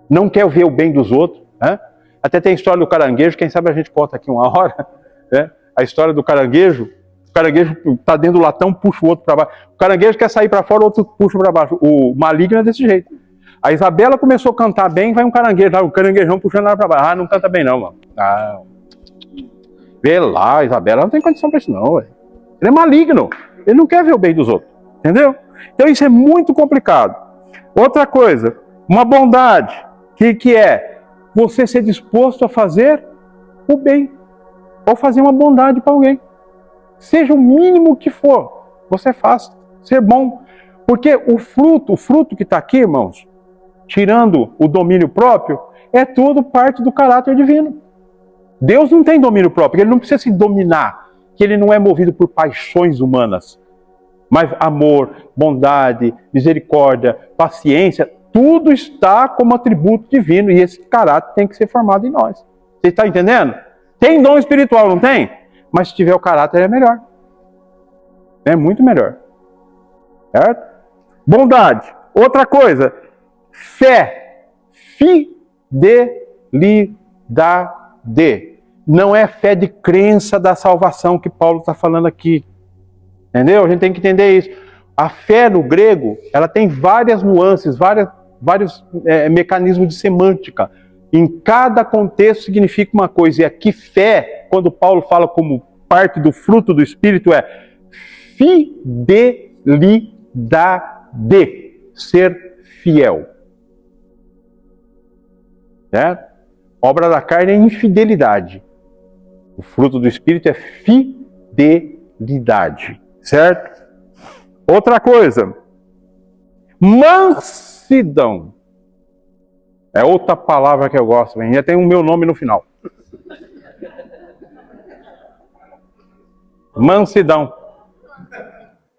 Não quer ver o bem dos outros, né? Até tem a história do caranguejo, quem sabe a gente conta aqui uma hora, né? A história do caranguejo. O caranguejo está dentro do latão, puxa o outro para baixo. O caranguejo quer sair para fora, o outro puxa para baixo. O maligno é desse jeito. A Isabela começou a cantar bem, vai um caranguejo lá, o caranguejão puxando ela para baixo. Ah, não canta bem não, mano. Ah, vê lá, a Isabela não tem condição para isso não, ué. Ele é maligno, ele não quer ver o bem dos outros, entendeu? Então isso é muito complicado. Outra coisa, uma bondade, que é você ser disposto a fazer o bem, ou fazer uma bondade para alguém. Seja o mínimo que for, você faz, ser bom. Porque o fruto que está aqui, irmãos, tirando o domínio próprio, é tudo parte do caráter divino. Deus não tem domínio próprio, ele não precisa se dominar, que ele não é movido por paixões humanas. Mas amor, bondade, misericórdia, paciência, tudo está como atributo divino e esse caráter tem que ser formado em nós. Você está entendendo? Tem dom espiritual, não tem? Mas se tiver o caráter é melhor. É muito melhor. Certo? Bondade. Outra coisa. Fé. Fidelidade. Não é fé de crença da salvação que Paulo está falando aqui. Entendeu? A gente tem que entender isso. A fé no grego, ela tem várias nuances, vários mecanismos de semântica. Em cada contexto significa uma coisa. E aqui fé, quando Paulo fala como parte do fruto do Espírito, é fidelidade. Ser fiel. Certo? Obra da carne é infidelidade. O fruto do Espírito é fidelidade. Certo? Outra coisa. Mansidão. É outra palavra que eu gosto. Já tem o meu nome no final. Mansidão.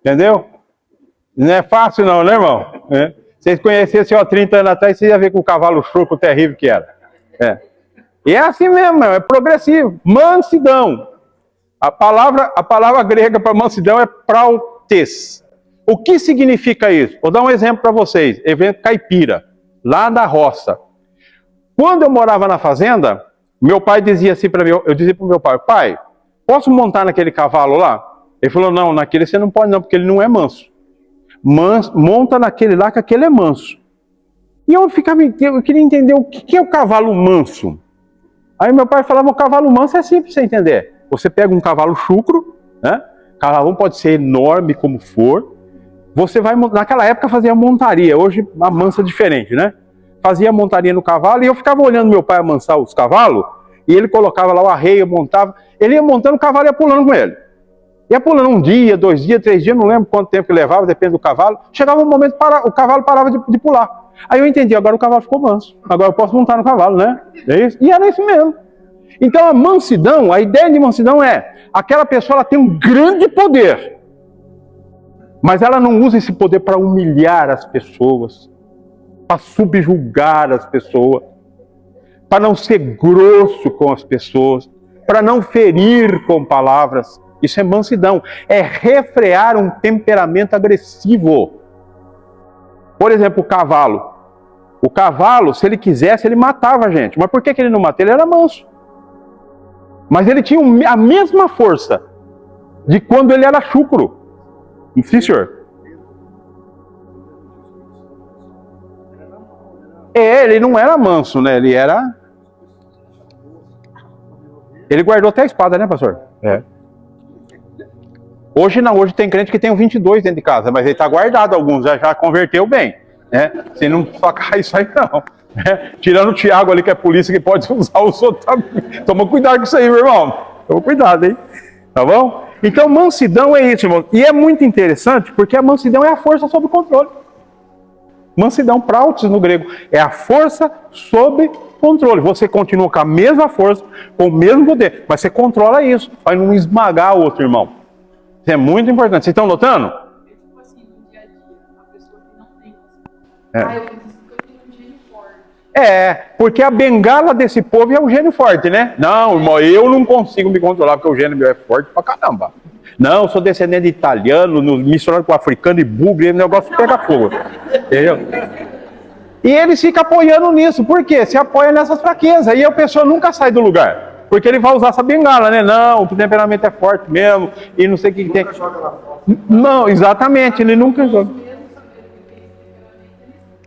Entendeu? Não é fácil não, né, irmão? É. Vocês conhecessem há 30 anos atrás, vocês iam ver com o cavalo chuco terrível que era. É. E é assim mesmo, é progressivo. Mansidão. A palavra grega para mansidão é prautes. O que significa isso? Vou dar um exemplo para vocês. Evento caipira, lá da roça. Quando eu morava na fazenda, meu pai dizia assim para mim, eu dizia para o meu pai, pai, posso montar naquele cavalo lá? Ele falou, não, naquele você não pode não, porque ele não é manso. Monta naquele lá, que aquele é manso. E eu queria entender o que é o cavalo manso. Aí meu pai falava, o cavalo manso é simples você entender. Você pega um cavalo chucro, né? O cavalo pode ser enorme como for. Você vai, naquela época fazia montaria, hoje a mansa é diferente, né? Fazia montaria no cavalo e eu ficava olhando meu pai amansar os cavalos e ele colocava lá o arreio, montava. Ele ia montando, o cavalo ia pulando com ele. Ia pulando 1 dia, 2 dias, 3 dias, não lembro quanto tempo que levava, depende do cavalo. Chegava um momento, o cavalo parava de pular. Aí eu entendi, agora o cavalo ficou manso. Agora eu posso montar no cavalo, né? É isso? E era isso mesmo. Então a mansidão, a ideia de mansidão é, aquela pessoa ela tem um grande poder, mas ela não usa esse poder para humilhar as pessoas, para subjugar as pessoas, para não ser grosso com as pessoas, para não ferir com palavras. Isso é mansidão. É refrear um temperamento agressivo. Por exemplo, o cavalo. O cavalo, se ele quisesse, ele matava a gente. Mas por que ele não mata? Ele era manso. Mas ele tinha a mesma força de quando ele era chucro. Sim, senhor. Ele não era manso, né? Ele guardou até a espada, né, pastor? Hoje não, hoje tem crente que tem um 22 dentro de casa, mas ele está guardado, alguns já converteu bem, né? Se não tocar isso aí, não. Né? Tirando o Tiago ali, que é polícia, que pode usar os outros também. Toma cuidado com isso aí, meu irmão. Toma cuidado, hein? Tá bom? Então, mansidão é isso, irmão. E é muito interessante, porque a mansidão é a força sob controle. Mansidão, prautes no grego, é a força sob controle. Você continua com a mesma força, com o mesmo poder, mas você controla isso, para não esmagar o outro irmão. Isso é muito importante. Vocês estão notando?
Tipo assim, no dia a dia, a pessoa que não tem. Eu fiz isso porque eu tenho um gênio forte.
Porque a bengala desse povo é um gênio forte, né? Não, irmão, eu não consigo me controlar, porque o gênio meu é forte pra caramba. Não, eu sou descendente de italiano, misturado com africano e bugre, o negócio pega fogo. Entendeu? E eles ficam apoiando nisso. Por quê? Se apoia nessas fraquezas. Aí a pessoa nunca sai do lugar. Porque ele vai usar essa bengala, né? Não, o temperamento é forte mesmo. E não sei o que tem. Não, exatamente. Ele nunca joga.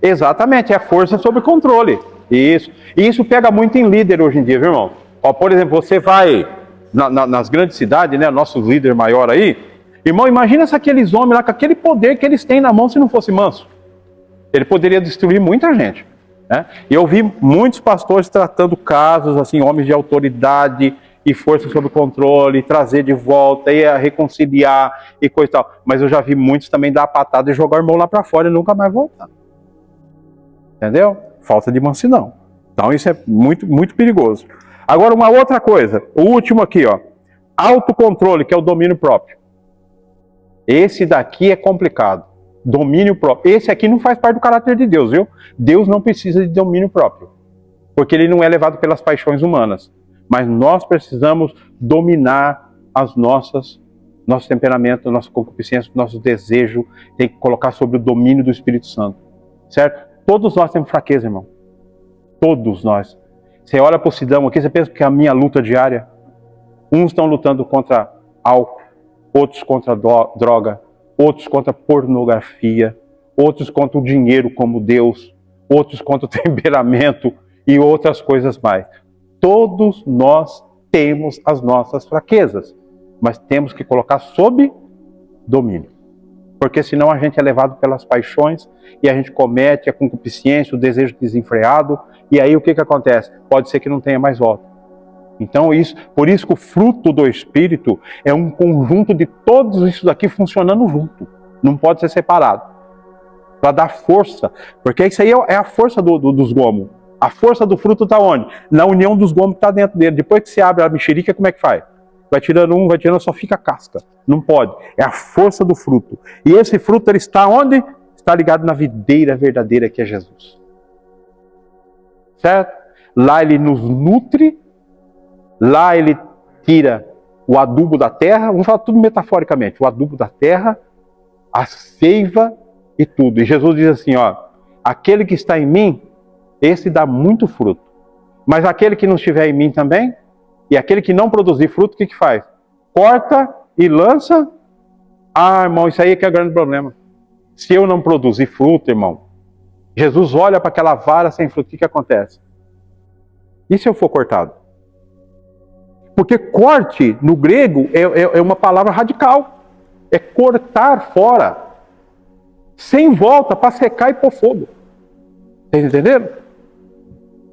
Exatamente. É força sob controle. Isso. E isso pega muito em líder hoje em dia, viu, irmão? Ó, por exemplo, você vai nas grandes cidades, né? Nosso líder maior aí. Irmão, imagina se aqueles homens lá, com aquele poder que eles têm na mão, se não fosse manso. Ele poderia destruir muita gente. Né? E eu vi muitos pastores tratando casos, assim, homens de autoridade e força sob controle, trazer de volta, e reconciliar e coisa e tal. Mas eu já vi muitos também dar a patada e jogar o irmão lá para fora e nunca mais voltar. Entendeu? Falta de mansidão. Então isso é muito, muito perigoso. Agora uma outra coisa, o último aqui, ó. Autocontrole, que é o domínio próprio. Esse daqui é complicado. Domínio próprio. Esse aqui não faz parte do caráter de Deus, viu? Deus não precisa de domínio próprio. Porque ele não é levado pelas paixões humanas. Mas nós precisamos dominar nosso temperamento, nossa concupiscência, nosso desejo. Tem que colocar sob o domínio do Espírito Santo. Certo? Todos nós temos fraqueza, irmão. Todos nós. Você olha para o Sidão aqui, você pensa que é a minha luta diária. Uns estão lutando contra álcool, outros contra droga, outros contra pornografia, outros contra o dinheiro como Deus, outros contra o temperamento e outras coisas mais. Todos nós temos as nossas fraquezas, mas temos que colocar sob domínio. Porque senão a gente é levado pelas paixões e a gente comete a concupiscência, o desejo desenfreado, e aí o que acontece? Pode ser que não tenha mais volta. Então por isso que o fruto do Espírito é um conjunto de todos isso daqui funcionando junto. Não pode ser separado. Para dar força. Porque isso aí é a força dos gomos. A força do fruto está onde? Na união dos gomos que está dentro dele. Depois que você abre a mexerica, como é que faz? Vai tirando, só fica a casca. Não pode. É a força do fruto. E esse fruto ele está onde? Está ligado na videira verdadeira que é Jesus. Certo? Lá ele nos nutre. Lá ele tira o adubo da terra, vamos falar tudo metaforicamente, o adubo da terra, a seiva e tudo. E Jesus diz assim, ó, aquele que está em mim, esse dá muito fruto. Mas aquele que não estiver em mim também, e aquele que não produzir fruto, o que faz? Corta e lança. Ah, irmão, isso aí é que é o grande problema. Se eu não produzir fruto, irmão, Jesus olha para aquela vara sem fruto, o que acontece? E se eu for cortado? Porque corte, no grego, é uma palavra radical. É cortar fora. Sem volta, para secar e pôr fogo. Vocês entenderam?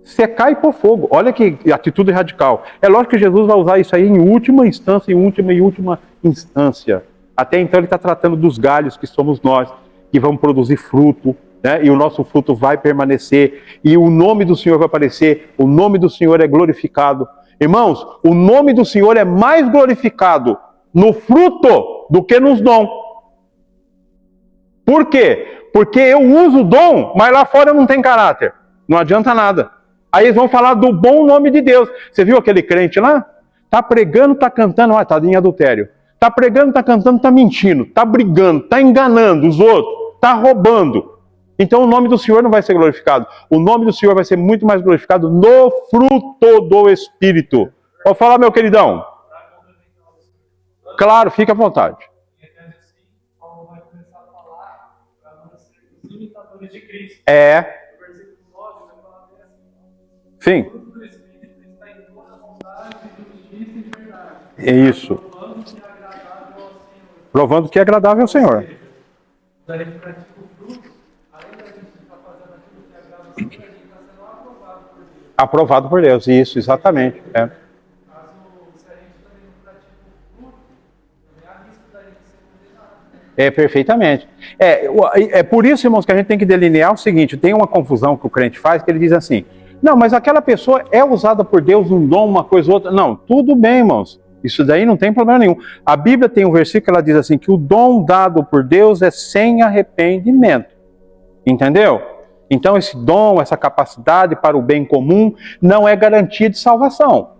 Secar e pôr fogo. Olha que atitude radical. É lógico que Jesus vai usar isso aí em última instância, em última instância. Até então ele está tratando dos galhos que somos nós, que vamos produzir fruto, né? E o nosso fruto vai permanecer. E o nome do Senhor vai aparecer. O nome do Senhor é glorificado. Irmãos, o nome do Senhor é mais glorificado no fruto do que nos dons. Por quê? Porque eu uso o dom, mas lá fora não tem caráter. Não adianta nada. Aí eles vão falar do bom nome de Deus. Você viu aquele crente lá? Está pregando, está cantando, está em adultério. Está pregando, está cantando, está mentindo, está brigando, está enganando os outros, está roubando. Então o nome do Senhor não vai ser glorificado. O nome do Senhor vai ser muito mais glorificado no fruto do Espírito. Pode falar, meu queridão? Claro, fica à vontade. É. Sim. É isso. Provando que é agradável ao Senhor. Aprovado por Deus, isso, exatamente. Perfeitamente. É por isso, irmãos, que a gente tem que delinear o seguinte: tem uma confusão que o crente faz, que ele diz assim, não, mas aquela pessoa é usada por Deus, um dom, uma coisa ou outra. Não, tudo bem, irmãos. Isso daí não tem problema nenhum. A Bíblia tem um versículo que ela diz assim, que o dom dado por Deus é sem arrependimento. Entendeu? Então esse dom, essa capacidade para o bem comum, não é garantia de salvação.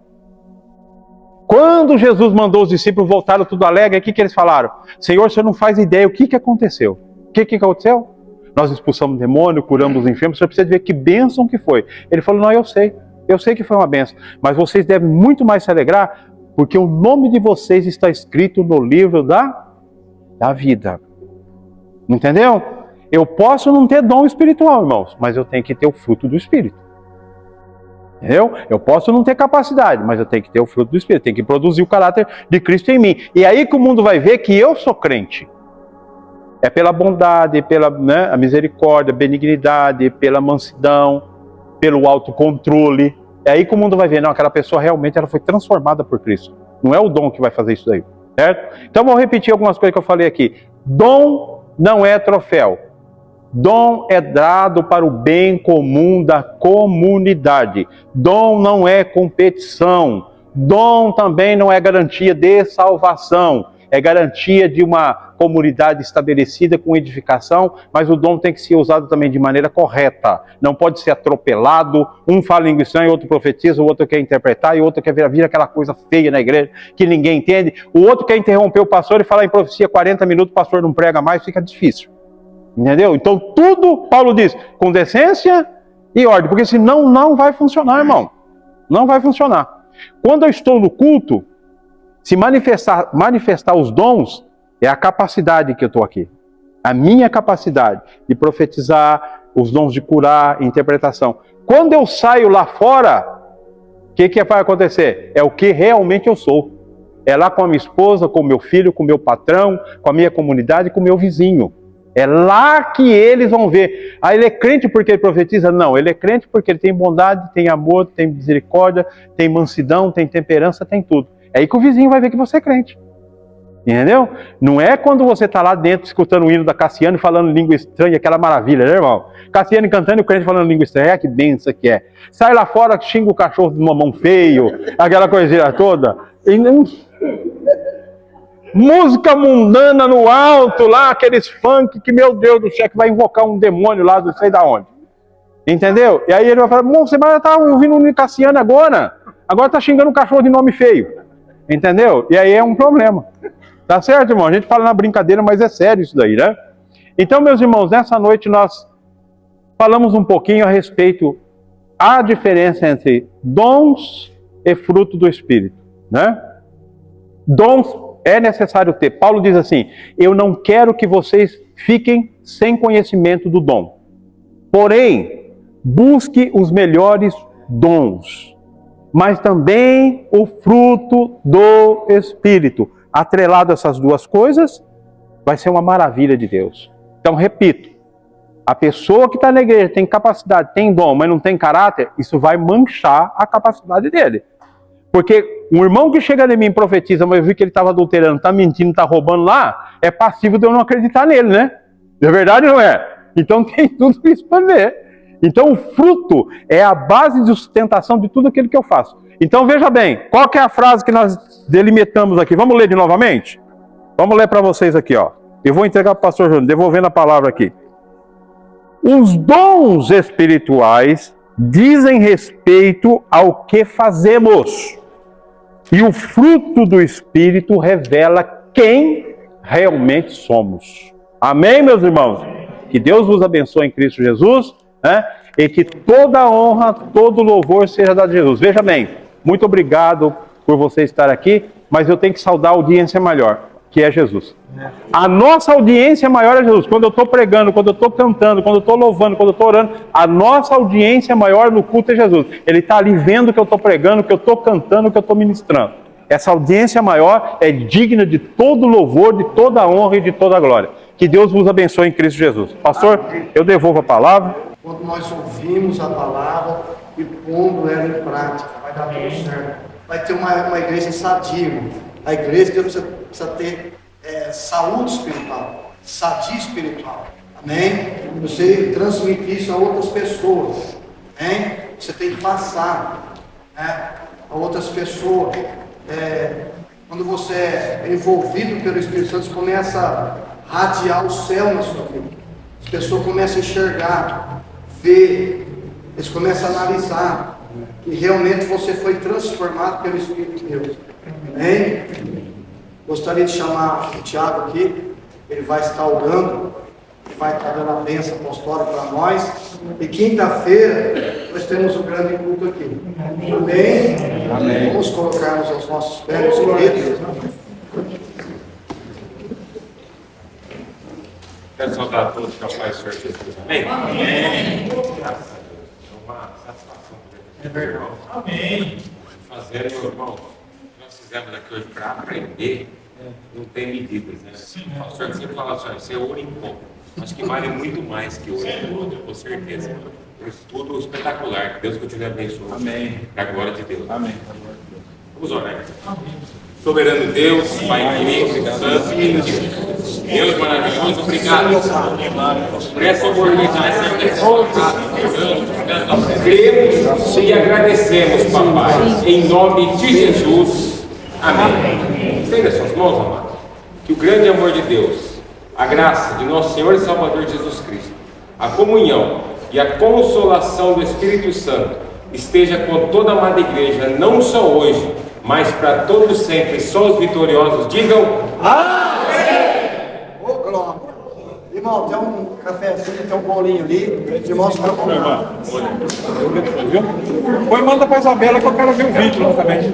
Quando Jesus mandou os discípulos voltaram tudo alegre, o que eles falaram? Senhor, você não faz ideia o que aconteceu. O que aconteceu? Nós expulsamos o demônio, curamos os enfermos, você precisa ver que bênção que foi. Ele falou, não, eu sei que foi uma bênção, mas vocês devem muito mais se alegrar, porque o nome de vocês está escrito no livro da vida. Entendeu? Eu posso não ter dom espiritual, irmãos, mas eu tenho que ter o fruto do Espírito. Entendeu? Eu posso não ter capacidade, mas eu tenho que ter o fruto do Espírito, tenho que produzir o caráter de Cristo em mim. E aí que o mundo vai ver que eu sou crente. É pela bondade, pela a misericórdia, benignidade, pela mansidão, pelo autocontrole. É aí que o mundo vai ver, não, aquela pessoa realmente ela foi transformada por Cristo. Não é o dom que vai fazer isso daí, certo? Então vou repetir algumas coisas que eu falei aqui. Dom não é troféu. Dom é dado para o bem comum da comunidade. Dom não é competição. Dom também não é garantia de salvação. É garantia de uma comunidade estabelecida com edificação, mas o dom tem que ser usado também de maneira correta. Não pode ser atropelado, um fala língua estranha, outro profetiza, o outro quer interpretar, e o outro quer vir aquela coisa feia na igreja que ninguém entende. O outro quer interromper o pastor e falar em profecia 40 minutos, o pastor não prega mais, fica difícil. Entendeu? Então tudo, Paulo diz, com decência e ordem, porque senão não vai funcionar, irmão. Não vai funcionar. Quando eu estou no culto, se manifestar os dons, é a capacidade que eu estou aqui. A minha capacidade de profetizar, os dons de curar, interpretação. Quando eu saio lá fora, o que vai acontecer? É o que realmente eu sou. É lá com a minha esposa, com o meu filho, com o meu patrão, com a minha comunidade, com o meu vizinho. É lá que eles vão ver. Ah, ele é crente porque ele profetiza? Não, ele é crente porque ele tem bondade, tem amor, tem misericórdia, tem mansidão, tem temperança, tem tudo. É aí que o vizinho vai ver que você é crente. Entendeu? Não é quando você está lá dentro escutando o hino da Cassiane falando língua estranha, aquela maravilha, né, irmão? Cassiane cantando e o crente falando língua estranha, que benção que é. Sai lá fora, xinga o cachorro de mamão feio, aquela coisinha toda. E não... Música mundana no alto, lá, aqueles funk que, meu Deus do céu, que vai invocar um demônio lá, não sei da onde. Entendeu? E aí ele vai falar, você vai estar ouvindo o Cassiane agora está xingando o cachorro de nome feio. Entendeu? E aí é um problema. Tá certo, irmão? A gente fala na brincadeira, mas é sério isso daí, né? Então, meus irmãos, nessa noite nós falamos um pouquinho a respeito da diferença entre dons e fruto do Espírito, né? Dons é necessário ter. Paulo diz assim, eu não quero que vocês fiquem sem conhecimento do dom. Porém, busque os melhores dons, mas também o fruto do Espírito. Atrelado a essas duas coisas, vai ser uma maravilha de Deus. Então, repito, a pessoa que está na igreja tem capacidade, tem dom, mas não tem caráter, isso vai manchar a capacidade dele. Porque um irmão que chega em mim e profetiza, mas eu vi que ele estava adulterando, está mentindo, está roubando lá, é passivo de eu não acreditar nele, né? É verdade ou não é? Então tem tudo isso para ver. Então o fruto é a base de sustentação de tudo aquilo que eu faço. Então veja bem, qual que é a frase que nós delimitamos aqui? Vamos ler de novamente? Vamos ler para vocês aqui, ó. Eu vou entregar para o pastor Júnior, devolvendo a palavra aqui. Os dons espirituais dizem respeito ao que fazemos. E o fruto do Espírito revela quem realmente somos. Amém, meus irmãos? Que Deus vos abençoe em Cristo Jesus, né? E que toda honra, todo louvor seja dado a Jesus. Veja bem, muito obrigado por você estar aqui, mas eu tenho que saudar a audiência maior, que é Jesus. A nossa audiência maior é Jesus. Quando eu estou pregando, quando eu estou cantando, quando eu estou louvando, quando eu estou orando, a nossa audiência maior no culto é Jesus. Ele está ali vendo o que eu estou pregando, o que eu estou cantando, o que eu estou ministrando. Essa audiência maior é digna de todo louvor, de toda honra e de toda glória. Que Deus vos abençoe em Cristo Jesus. Pastor, eu devolvo a palavra.
Quando nós ouvimos a palavra e pondo ela em prática, vai dar tudo certo. Vai ter uma igreja sadia. A igreja precisa ter saúde espiritual, sadia espiritual. Amém? Você transmitir isso a outras pessoas. Amém? Você tem que passar, né, a outras pessoas. Quando você é envolvido pelo Espírito Santo, você começa a radiar o céu na sua vida. As pessoas começam a enxergar, ver, eles começam a analisar que realmente você foi transformado pelo Espírito de Deus. Amém? Gostaria de chamar o Tiago aqui, ele vai estar orando, ele vai estar dando a bênção apostólica para nós. E quinta-feira nós temos um grande culto aqui. Amém? Amém. Vamos colocarmos aos nossos pés, queridos.
Quero saudar a todos que é o Pai do Senhor Jesus. Amém? Amém. Graças a Deus. É uma satisfação poder irmão. Amém. Fazer, meu irmão, o que nós fizemos aqui hoje para aprender, não tem medidas, né? Sim. O pastor que sempre fala assim, você ouro em pouco. Acho que vale muito mais que ouro em pouco, com certeza. Um estudo espetacular. Que Deus continue abençoando. Amém. Para a glória de Deus. Amém. Vamos orar. Amém. Soberano Deus, Pai querido, Santo e Deus. Deus maravilhoso, obrigado por essa oportunidade. Cremos e agradecemos, papai, em nome de Jesus. Amém. Estenda suas mãos, amado. Que o grande amor de Deus, a graça de nosso Senhor e Salvador Jesus Cristo, a comunhão e a consolação do Espírito Santo esteja com toda a amada igreja, não só hoje, mas para todos sempre. Só os vitoriosos digam
Amém! Ô, glória! Irmão, tem um cafezinho, tem um bolinho ali. Te mostro para o irmão.
Põe, manda para a Isabela que eu quero ver o vídeo lá também.